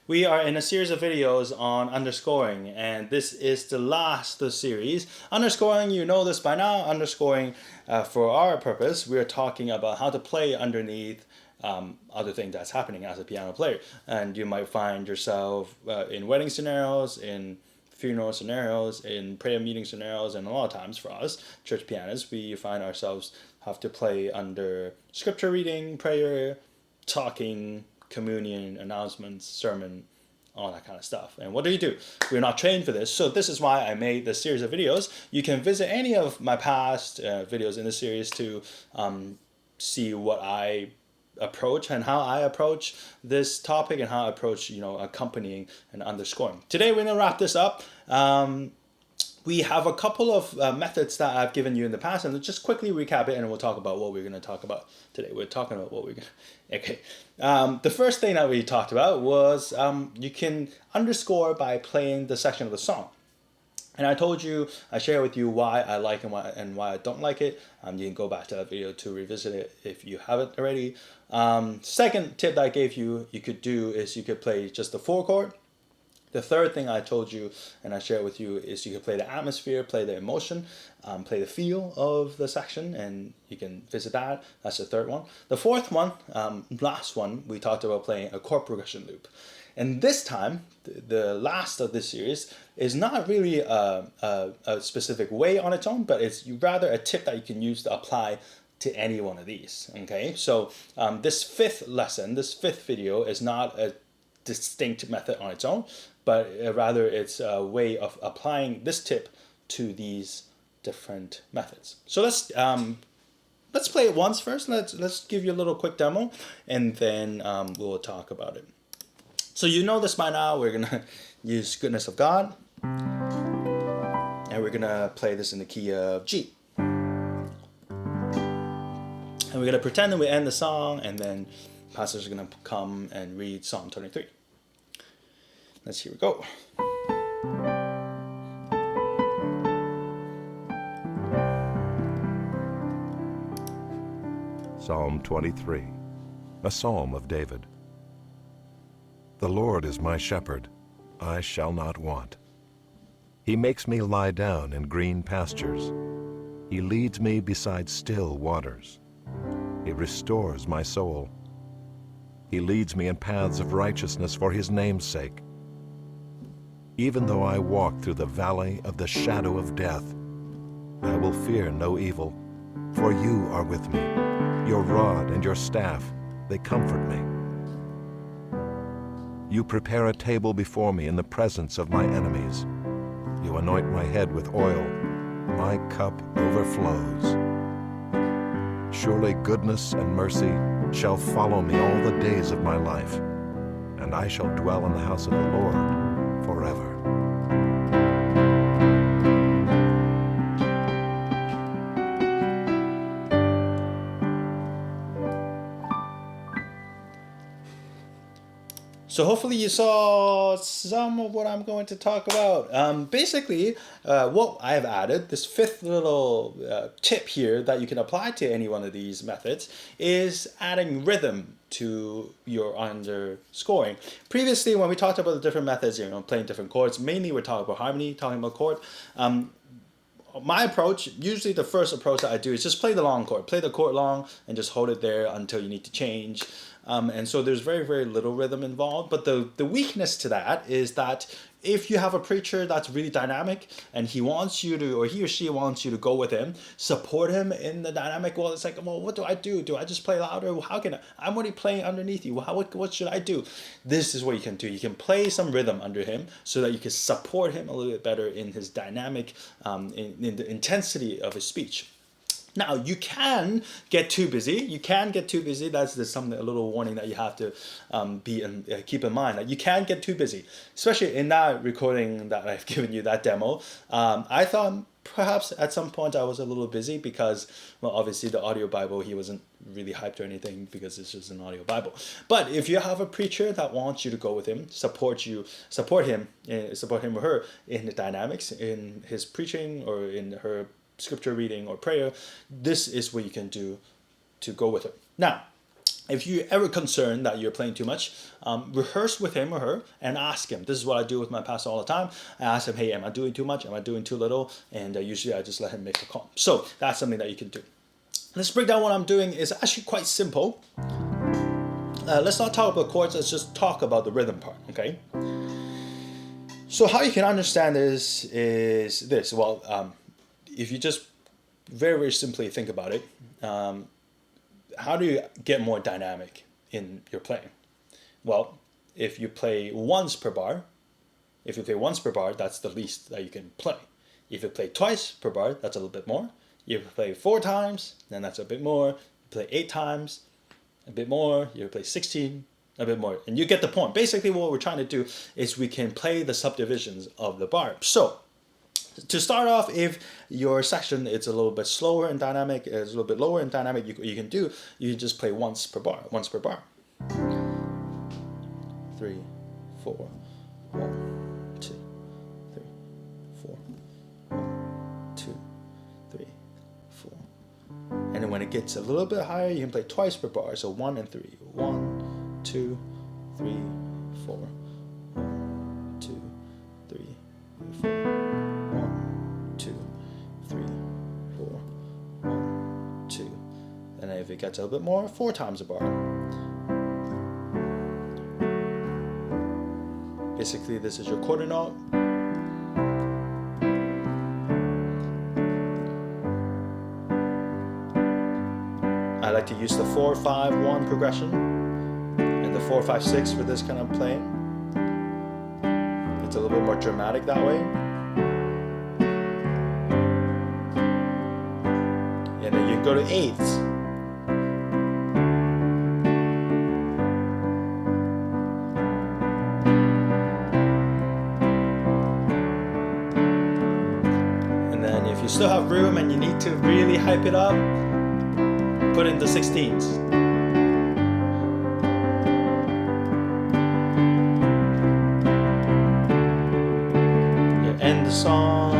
We are in a series of videos on underscoring, and this is the last of the series. Underscoring, you know this by now. Underscoring, for our purpose, we're talking about how to play underneath other things that's happening as a piano player. And you might find yourself in wedding scenarios, in funeral scenarios, in prayer meeting scenarios, and a lot of times for us, church pianists, we find ourselves have to play under scripture reading, prayer, talking, communion, announcements, sermon, all that kind of stuff. And what do? We're not trained for this. So this is why I made this series of videos. You can visit any of my past videos in the series to see what I approach and how I approach this topic and how I approach, accompanying and underscoring. Today we're going to wrap this up. We have a couple of methods that I've given you in the past, and let's just quickly recap it, and we'll talk about what we're going to talk about today. We're talking about what we're going to... Okay. The first thing that we talked about was you can underscore by playing the section of the song. And I share with you why I like and why I don't like it. You can go back to that video to revisit it if you haven't already. Second tip that I gave you could do is you could play just the 4 chord. The third thing I told you and I share with you is you can play the atmosphere, play the emotion, play the feel of the section, and you can visit that. That's the third one. The fourth one, last one, we talked about playing a chord progression loop. And this time, the last of this series is not really a specific way on its own, but it's rather a tip that you can use to apply to any one of these. Okay, so this fifth video is not a distinct method on its own, but rather it's a way of applying this tip to these different methods. So let's play it once first. Let's give you a little quick demo, and then we'll talk about it. So you know this by now. We're gonna use Goodness of God, and we're gonna play this in the key of G. And we're gonna pretend that we end the song, and then pastors are gonna come and read Psalm 23. Here we go. Psalm 23, a psalm of David. The Lord is my shepherd, I shall not want. He makes me lie down in green pastures. He leads me beside still waters. He restores my soul. He leads me in paths of righteousness for his name's sake. Even though I walk through the valley of the shadow of death, I will fear no evil, for you are with me. Your rod and your staff, they comfort me. You prepare a table before me in the presence of my enemies. You anoint my head with oil. My cup overflows. Surely goodness and mercy shall follow me all the days of my life, and I shall dwell in the house of the Lord forever. So hopefully you saw some of what I'm going to talk about. Basically, what I've added, this fifth little tip here that you can apply to any one of these methods, is adding rhythm to your underscoring. Previously, when we talked about the different methods, playing different chords, mainly we're talking about harmony, talking about chord. My approach, usually the first approach that I do is just play the long chord. Play the chord long and just hold it there until you need to change. And so there's very, very little rhythm involved. But the weakness to that is that if you have a preacher that's really dynamic and he wants you to, or he or she wants you to go with him, support him in the dynamic, well, it's like, well, what do I do? Do I just play louder? How can I'm already playing underneath you. What should I do? This is what you can do. You can play some rhythm under him so that you can support him a little bit better in his dynamic, in the intensity of his speech. Now, you can get too busy. That's a little warning that you have to keep in mind. That you can get too busy, especially in that recording that I've given you, that demo. I thought perhaps at some point I was a little busy because, well, obviously the audio Bible, he wasn't really hyped or anything because it's just an audio Bible. But if you have a preacher that wants you to go with him, support him or her in the dynamics, in his preaching or in her scripture reading or prayer, this is what you can do to go with it. Now, if you're ever concerned that you're playing too much, rehearse with him or her and ask him. This is what I do with my pastor all the time. I ask him, hey, am I doing too much? Am I doing too little? And usually I just let him make a call. So that's something that you can do. Let's break down what I'm doing. Is actually quite simple. Let's not talk about chords. Let's just talk about the rhythm part, okay? So how you can understand this is this. Well, if you just very, very simply think about it, how do you get more dynamic in your playing? Well, if you play once per bar, that's the least that you can play. If you play twice per bar, that's a little bit more. If you play 4 times, then that's a bit more. You play 8 times, a bit more. You play 16, a bit more. And you get the point. Basically, what we're trying to do is we can play the subdivisions of the bar. So, to start off, if your section is a little bit slower and dynamic, is a little bit lower in dynamic, you can just play once per bar. 3, 4, 1, 2, 3, 4, 1, 2, 3, 4. And then when it gets a little bit higher, you can play twice per bar. So 1 and 3. 1, 2, 3, 4. 1, 2, 3, 4. 1, 2, 3, 4. 1, 2. And if it gets a little bit more, 4 times a bar. Basically, this is your quarter note. I like to use the 4-5-1 progression and the 4-5-6 for this kind of playing. It's a little bit more dramatic that way. And then you go to 8s. If you still have room and you need to really hype it up, put in the 16s. You end the song.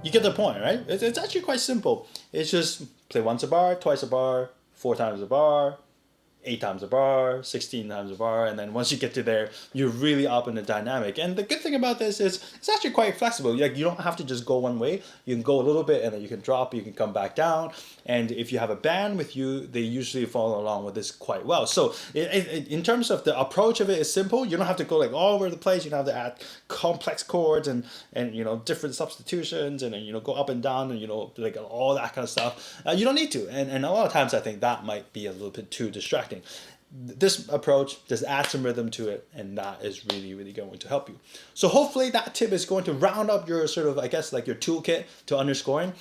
You get the point, right? It's actually quite simple. It's just play once a bar, twice a bar, 4 times a bar, 8 times a bar, 16 times a bar, and then once you get to there, you're really up in the dynamic. And the good thing about this is it's actually quite flexible. Like, you don't have to just go one way. You can go a little bit and then you can drop, you can come back down. And if you have a band with you, they usually follow along with this quite well. So in terms of the approach of it is simple. You don't have to go like all over the place. You don't have to add complex chords and different substitutions and go up and down and like all that kind of stuff. You don't need to. And a lot of times I think that might be a little bit too distracting. This approach just adds some rhythm to it, and that is really, really going to help you. So hopefully that tip is going to round up your sort of, I guess, like your toolkit to underscoring.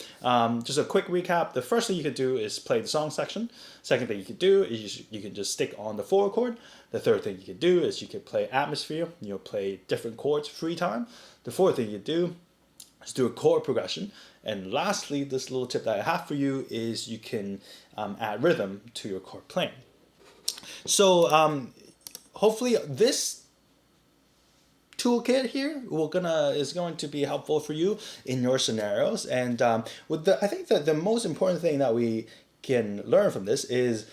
Just a quick recap. The first thing you could do is play the song section. Second thing you could do is you can just stick on the 4 chord. The third thing you could do is you could play atmosphere. Play different chords free time. The fourth thing you do is do a chord progression. And lastly, this little tip that I have for you is you can add rhythm to your chord playing. So hopefully this toolkit here is going to be helpful for you in your scenarios. And I think that the most important thing that we can learn from this is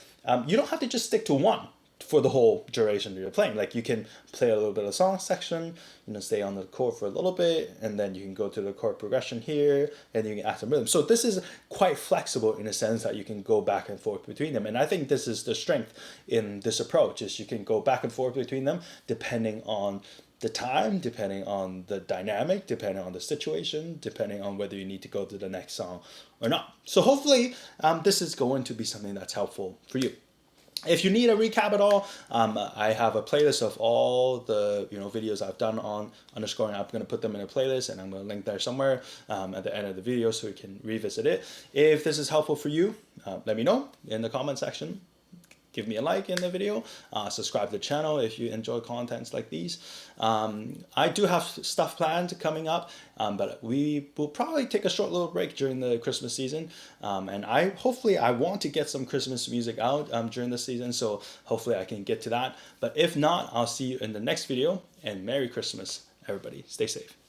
you don't have to just stick to one for the whole duration that you're playing. Like, you can play a little bit of song section, stay on the chord for a little bit, and then you can go to the chord progression here, and you can add some rhythm. So this is quite flexible in a sense that you can go back and forth between them. And I think this is the strength in this approach, is you can go back and forth between them depending on the time, depending on the dynamic, depending on the situation, depending on whether you need to go to the next song or not. So hopefully this is going to be something that's helpful for you. If you need a recap at all, I have a playlist of all the videos I've done on underscoring. I'm going to put them in a playlist, and I'm going to link there somewhere at the end of the video so you can revisit it. If this is helpful for you, let me know in the comment section. give me a like in the video, subscribe to the channel if you enjoy contents like these. I do have stuff planned coming up, but we will probably take a short little break during the Christmas season. And hopefully I want to get some Christmas music out during the season, so hopefully I can get to that. But if not, I'll see you in the next video, and Merry Christmas, everybody. Stay safe.